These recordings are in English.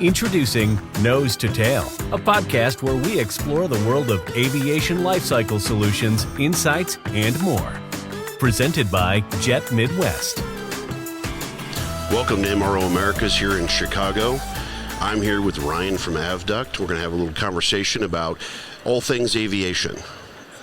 Introducing Nose to Tail, a podcast where we explore the world of aviation lifecycle solutions, insights, and more. Presented by Jet Midwest. Welcome to MRO Americas here in Chicago. I'm here with Ryan from AvDUCT. We're going to have a little conversation about all things aviation.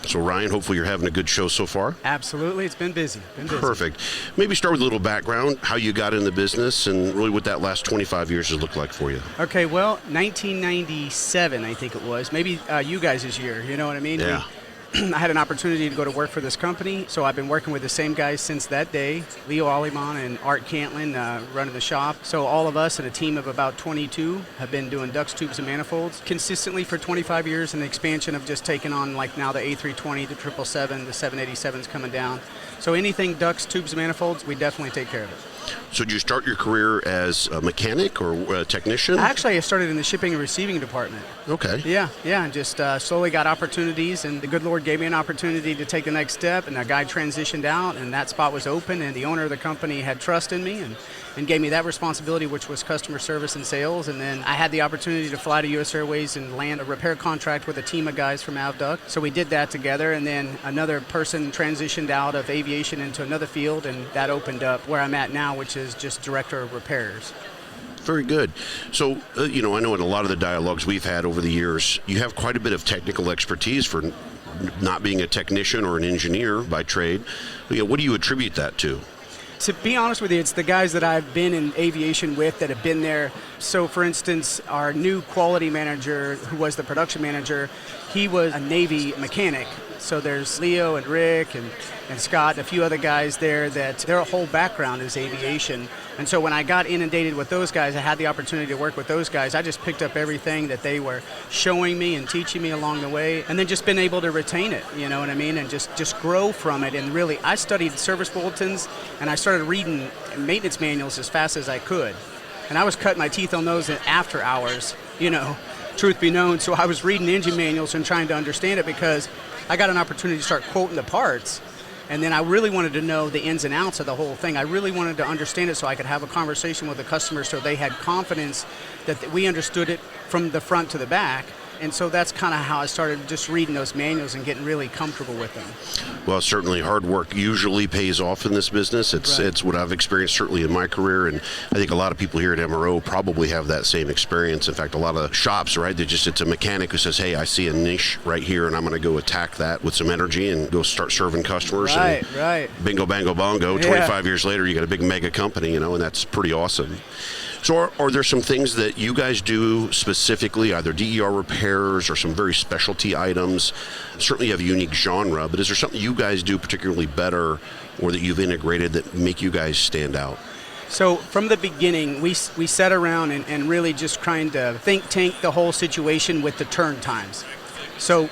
So Ryan, hopefully you're having a good show so far. Absolutely, it's been busy. Perfect. Maybe start with a little background, how you got in the business and really what that last 25 years has looked like for you. Okay, well, 1997, I think it was. Maybe you guys' year, you know what I mean? Yeah. I had an opportunity to go to work for this company, so I've been working with the same guys since that day, Leo Aliman and Art Cantlin running the shop. So all of us and a team of about 22 have been doing ducts, tubes, and manifolds consistently for 25 years, and the expansion of just taking on like now the A320, the 777, the 787's coming down. So anything ducts, tubes, and manifolds, we definitely take care of it. So did you start your career as a mechanic or a technician? Actually, I started in the shipping and receiving department. Okay. Yeah, and just slowly got opportunities, and the good Lord gave me an opportunity to take the next step, and a guy transitioned out, and that spot was open, and the owner of the company had trust in me and gave me that responsibility, which was customer service and sales. And then I had the opportunity to fly to U.S. Airways and land a repair contract with a team of guys from AvDUCT. So we did that together, and then another person transitioned out of aviation into another field, and that opened up where I'm at now, which is just director of repairs. Very good. So, I know in a lot of the dialogues we've had over the years, you have quite a bit of technical expertise for not being a technician or an engineer by trade. What do you attribute that to? To be honest with you, it's the guys that I've been in aviation with that have been there. So, for instance, our new quality manager, who was the production manager, he was a Navy mechanic. So there's Leo and Rick and Scott, and a few other guys there that their whole background is aviation. And so when I got inundated with those guys, I had the opportunity to work with those guys. I just picked up everything that they were showing me and teaching me along the way, and then just been able to retain it, you know what I mean, and just grow from it. And really, I studied service bulletins, and I started reading maintenance manuals as fast as I could. And I was cutting my teeth on those after hours, truth be known. So I was reading engine manuals and trying to understand it because I got an opportunity to start quoting the parts, and then I really wanted to know the ins and outs of the whole thing. I really wanted to understand it so I could have a conversation with the customer so they had confidence that we understood it from the front to the back. And so that's kind of how I started just reading those manuals and getting really comfortable with them. Well, certainly hard work usually pays off in this business. It's what I've experienced certainly in my career, and I think a lot of people here at MRO probably have that same experience. In fact, a lot of shops, right, it's a mechanic who says, hey, I see a niche right here, and I'm going to go attack that with some energy and go start serving customers. Right. Bingo, bango, bongo. Yeah. 25 years later, you got a big mega company, and that's pretty awesome. So are there some things that you guys do specifically, either DER repairs or some very specialty items? Certainly you have a unique genre, but is there something you guys do particularly better or that you've integrated that make you guys stand out? So from the beginning, we sat around and really just trying to think tank the whole situation with the turn times. So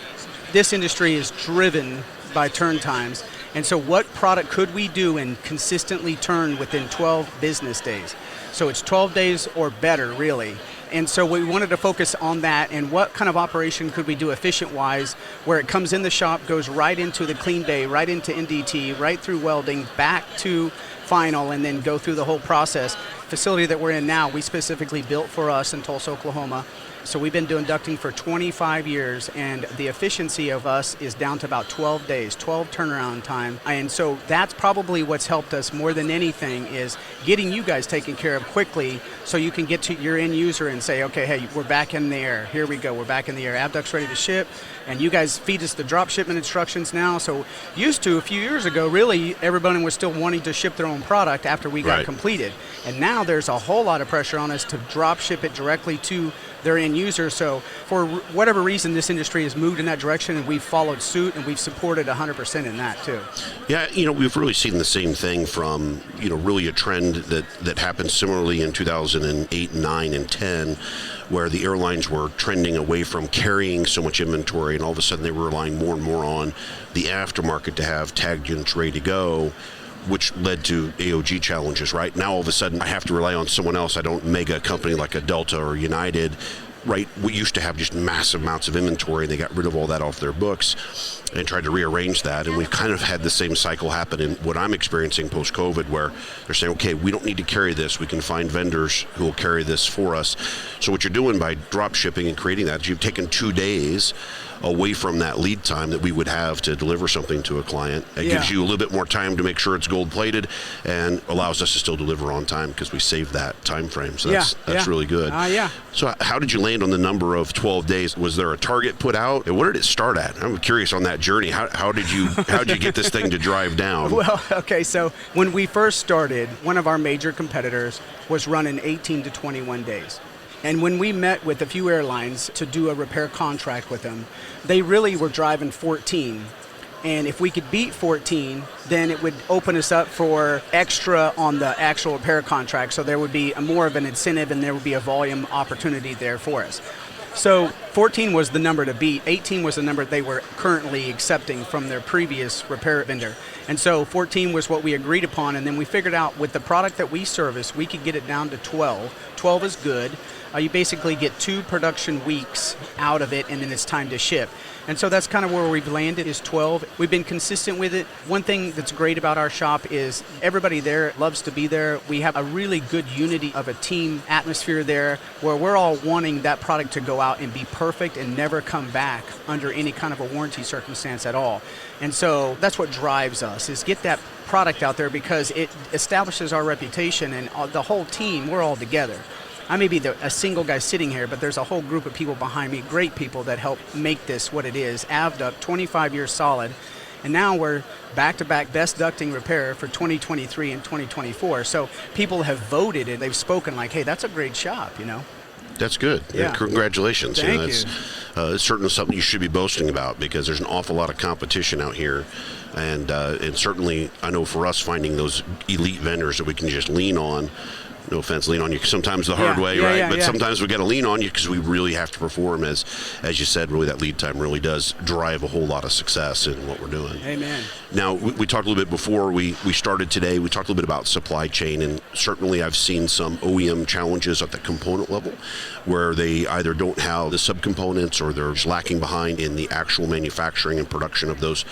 this industry is driven by turn times. And so what product could we do and consistently turn within 12 business days? So it's 12 days or better, really. And so we wanted to focus on that and what kind of operation could we do efficient-wise where it comes in the shop, goes right into the clean bay, right into NDT, right through welding, back to final, and then go through the whole process. Facility that we're in now, we specifically built for us in Tulsa, Oklahoma. So we've been doing ducting for 25 years, and the efficiency of us is down to about 12 days, 12 turnaround time. And so that's probably what's helped us more than anything is getting you guys taken care of quickly so you can get to your end user and say, okay, hey, we're back in the air. Here we go. We're back in the air. AvDUCT's ready to ship. And you guys feed us the drop shipment instructions now. So used to, a few years ago, really, everybody was still wanting to ship their own product after we got completed. And now there's a whole lot of pressure on us to drop ship it directly to their end user. So for whatever reason, this industry has moved in that direction, and we've followed suit, and we've supported 100% in that too. Yeah, we've really seen the same thing from, really a trend that happened similarly in 2008, 9, and 10, where the airlines were trending away from carrying so much inventory, and all of a sudden they were relying more and more on the aftermarket to have tagged units ready to go, which led to AOG challenges, right? Now all of a sudden I have to rely on someone else. I don't mega company like a Delta or United. right, we used to have just massive amounts of inventory, and they got rid of all that off their books and tried to rearrange that. And we've kind of had the same cycle happen in what I'm experiencing post-COVID, where they're saying, okay, we don't need to carry this. We can find vendors who will carry this for us. So what you're doing by drop shipping and creating that is you've taken 2 days away from that lead time that we would have to deliver something to a client. It gives you a little bit more time to make sure it's gold plated and allows us to still deliver on time because we saved that time frame. So that's really good. So how did you land on the number of 12 days? Was there a target put out? And where did it start at? I'm curious on that journey. How did you get this thing to drive down? Well, okay, so when we first started, one of our major competitors was running 18 to 21 days. And when we met with a few airlines to do a repair contract with them, they really were driving 14. And if we could beat 14, then it would open us up for extra on the actual repair contract. So there would be more of an incentive and there would be a volume opportunity there for us. So 14 was the number to beat. 18 was the number they were currently accepting from their previous repair vendor. And so 14 was what we agreed upon. And then we figured out with the product that we service, we could get it down to 12. 12 is good. You basically get 2 production weeks out of it, and then it's time to ship. And so that's kind of where we've landed, is 12. We've been consistent with it. One thing that's great about our shop is everybody there loves to be there. We have a really good unity of a team atmosphere there where we're all wanting that product to go out and be perfect and never come back under any kind of a warranty circumstance at all. And so that's what drives us, is get that product out there because it establishes our reputation, and the whole team, we're all together. I may be a single guy sitting here, but there's a whole group of people behind me, great people that help make this what it is. AvDUCT, 25 years solid, and now we're back-to-back best ducting repair for 2023 and 2024. So people have voted and they've spoken like, hey, that's a great shop, you know. That's good. Yeah. Congratulations. Thank you. It's certainly something you should be boasting about because there's an awful lot of competition out here. And certainly, I know for us, finding those elite vendors that we can just lean on, no offense, lean on you sometimes the hard way, right? But sometimes we got to lean on you because we really have to perform. As you said, really that lead time really does drive a whole lot of success in what we're doing. Amen. Now, we talked a little bit before we started today. We talked a little bit about supply chain, and certainly I've seen some OEM challenges at the component level where they either don't have the subcomponents or they're lacking behind in the actual manufacturing and production of those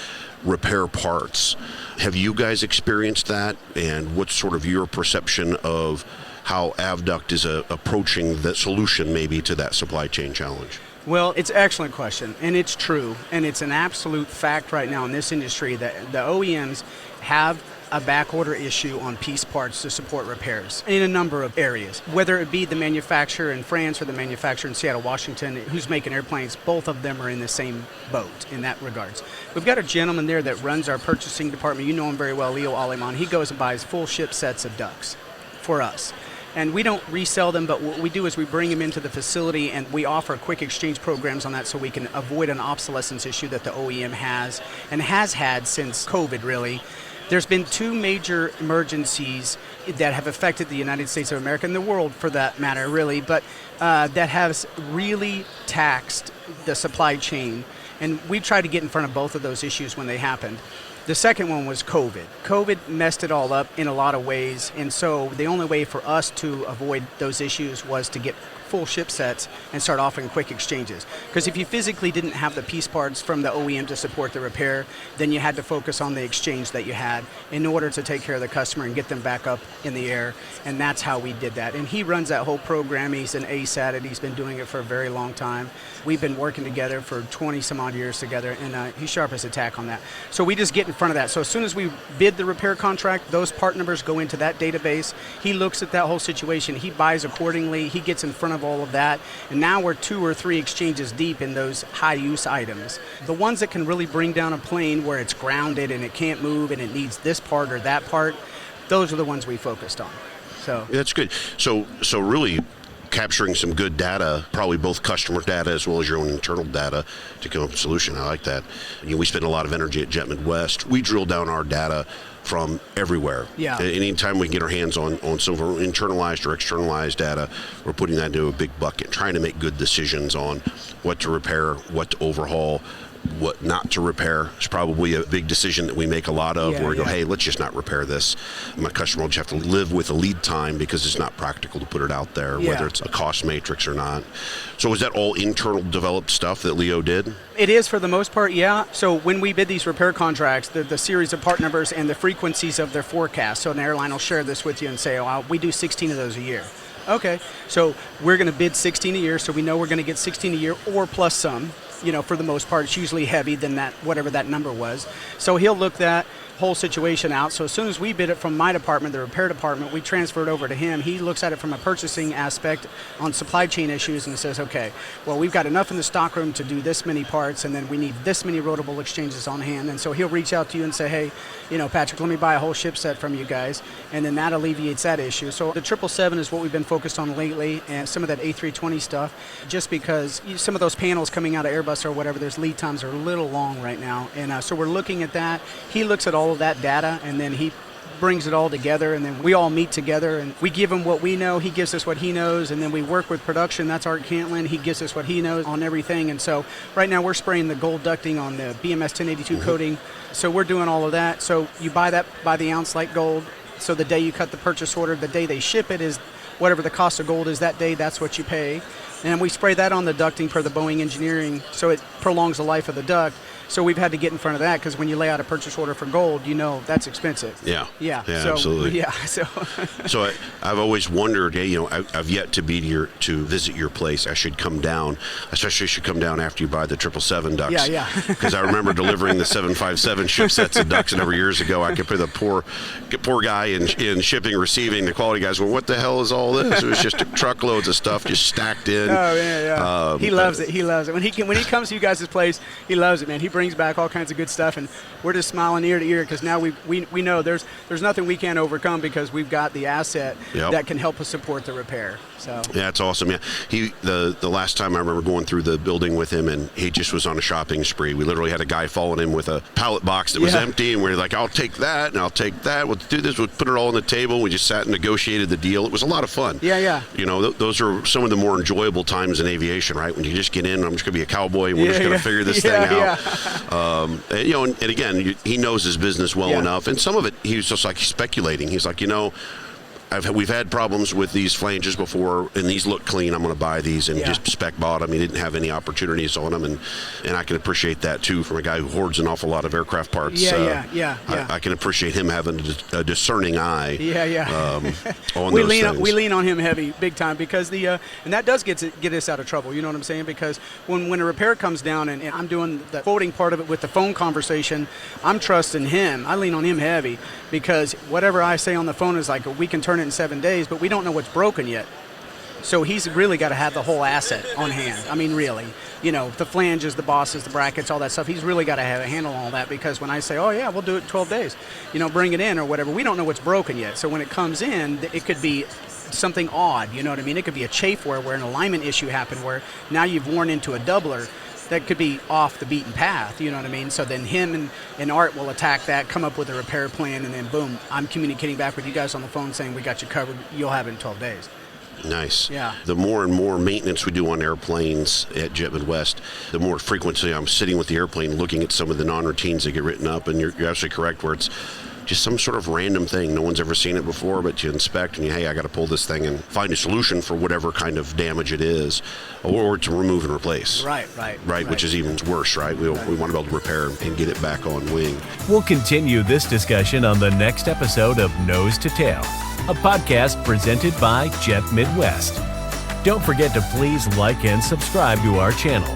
repair parts. Have you guys experienced that, and what's sort of your perception of how AvDUCT is approaching the solution maybe to that supply chain challenge? Well, it's an excellent question, and it's true, and it's an absolute fact right now in this industry that the OEMs have a backorder issue on piece parts to support repairs in a number of areas. Whether it be the manufacturer in France or the manufacturer in Seattle, Washington, who's making airplanes, both of them are in the same boat in that regards. We've got a gentleman there that runs our purchasing department. You know him very well, Leo Aleman. He goes and buys full ship sets of ducts for us. And we don't resell them, but what we do is we bring them into the facility and we offer quick exchange programs on that so we can avoid an obsolescence issue that the OEM has and has had since COVID, really. There's been 2 major emergencies that have affected the United States of America and the world for that matter, really, but that has really taxed the supply chain. And we tried to get in front of both of those issues when they happened. The second one was COVID. COVID messed it all up in a lot of ways, and so the only way for us to avoid those issues was to get full ship sets and start offering quick exchanges. Because if you physically didn't have the piece parts from the OEM to support the repair, then you had to focus on the exchange that you had in order to take care of the customer and get them back up in the air, and that's how we did that. And he runs that whole program. He's an ace at it. He's been doing it for a very long time. We've been working together for 20 some odd years together, and he's sharp as a tack on that. So we just get in front of that. So as soon as we bid the repair contract, those part numbers go into that database. He looks at that whole situation. He buys accordingly. He gets in front of all of that. And now we're 2 or 3 exchanges deep in those high-use items. The ones that can really bring down a plane where it's grounded and it can't move and it needs this part or that part, those are the ones we focused on. So that's good. So really capturing some good data, probably both customer data as well as your own internal data to come up with a solution. I like that. We spend a lot of energy at Jet Midwest. We drill down our data from everywhere. Yeah. Anytime we can get our hands on some of our internalized or externalized data, we're putting that into a big bucket, trying to make good decisions on what to repair, what to overhaul, what not to repair. It's probably a big decision that we make a lot of, where we go, yeah. hey, let's just not repair this. My customer will just have to live with a lead time because it's not practical to put it out there, whether it's a cost matrix or not. So is that all internal developed stuff that Leo did? It is for the most part, yeah. So when we bid these repair contracts, the series of part numbers and the frequencies of their forecast, so an airline will share this with you and say, oh, we do 16 of those a year. Okay, so we're going to bid 16 a year, so we know we're going to get 16 a year or plus some. For the most part, it's usually heavy than that, whatever that number was. So he'll look that whole situation out. So as soon as we bid it from my department, the repair department, we transfer it over to him. He looks at it from a purchasing aspect on supply chain issues and says, okay, well, we've got enough in the stockroom to do this many parts, and then we need this many rotable exchanges on hand. And so he'll reach out to you and say, hey, Patrick, let me buy a whole ship set from you guys. And then that alleviates that issue. So the 777 is what we've been focused on lately, and some of that A320 stuff, just because some of those panels coming out of Airbus or whatever, there's lead times are a little long right now. And so we're looking at that. He looks at all of that data, and then he brings it all together, and then we all meet together, and we give him what we know, he gives us what he knows, and then we work with production. That's Art Cantlin. He gives us what he knows on everything. And so right now we're spraying the gold ducting on the BMS 1082 coating. So we're doing all of that. So you buy that by the ounce like gold. So the day you cut the purchase order, the day they ship it is whatever the cost of gold is that day, that's what you pay. And we spray that on the ducting per the Boeing engineering, so it prolongs the life of the duct. So we've had to get in front of that, because when you lay out a purchase order for gold, that's expensive. Yeah, so, absolutely. Yeah, So I've always wondered, hey, I've yet to to visit your place. I should come down. Especially should come down after you buy the 777 ducts. Yeah. Because I remember delivering the 757 ship sets of ducts a number of years ago. I could put the poor guy in shipping, receiving. The quality guys, well, what the hell is all this? It was just truckloads of stuff just stacked in. Oh yeah. He loves it. He loves it. When he comes to you guys' place, he loves it, man. He brings back all kinds of good stuff, and we're just smiling ear to ear, because now we know there's nothing we can't overcome, because we've got the asset that can help us support the repair. So yeah, it's awesome. Yeah, the last time I remember going through the building with him, and he just was on a shopping spree. We literally had a guy following him with a pallet box that was empty, and we're like, I'll take that and I'll take that. We'll do this. We'll put it all on the table. We just sat and negotiated the deal. It was a lot of fun. Yeah. Those are some of the more enjoyable times in aviation, right? When you just get in, I'm just gonna be a cowboy, and we're just gonna figure this thing out. And again, he knows his business well enough, and some of it he was just like speculating. He's like, we've had problems with these flanges before, and these look clean. I'm going to buy these, and just spec bought them. He didn't have any opportunities on them, and I can appreciate that too from a guy who hoards an awful lot of aircraft parts. Yeah. I can appreciate him having a discerning eye. On we those things. We lean on him heavy, big time, because and that does get us out of trouble. You know what I'm saying? Because when a repair comes down, and I'm doing the quoting part of it with the phone conversation, I'm trusting him. I lean on him heavy, because whatever I say on the phone is like, we can turn it in 7 days, but we don't know what's broken yet. So he's really got to have the whole asset on hand. I mean, really, the flanges, the bosses, the brackets, all that stuff. He's really got to have a handle on all that, because when I say, oh yeah, we'll do it in 12 days, bring it in or whatever, we don't know what's broken yet. So when it comes in, it could be something odd, you know what I mean? It could be a chafeware where an alignment issue happened, where now you've worn into a doubler that could be off the beaten path, you know what I mean? So then him and Art will attack that, come up with a repair plan, and then boom, I'm communicating back with you guys on the phone saying, we got you covered, you'll have it in 12 days. Nice. Yeah. The more and more maintenance we do on airplanes at Jet Midwest, the more frequency I'm sitting with the airplane looking at some of the non-routines that get written up, and you're absolutely correct, where it's just some sort of random thing. No one's ever seen it before, but you inspect and hey, I got to pull this thing and find a solution for whatever kind of damage it is, or to remove and replace. Right. Which is even worse, right? We want to be able to repair and get it back on wing. We'll continue this discussion on the next episode of Nose to Tail, a podcast presented by Jet Midwest. Don't forget to please like and subscribe to our channel.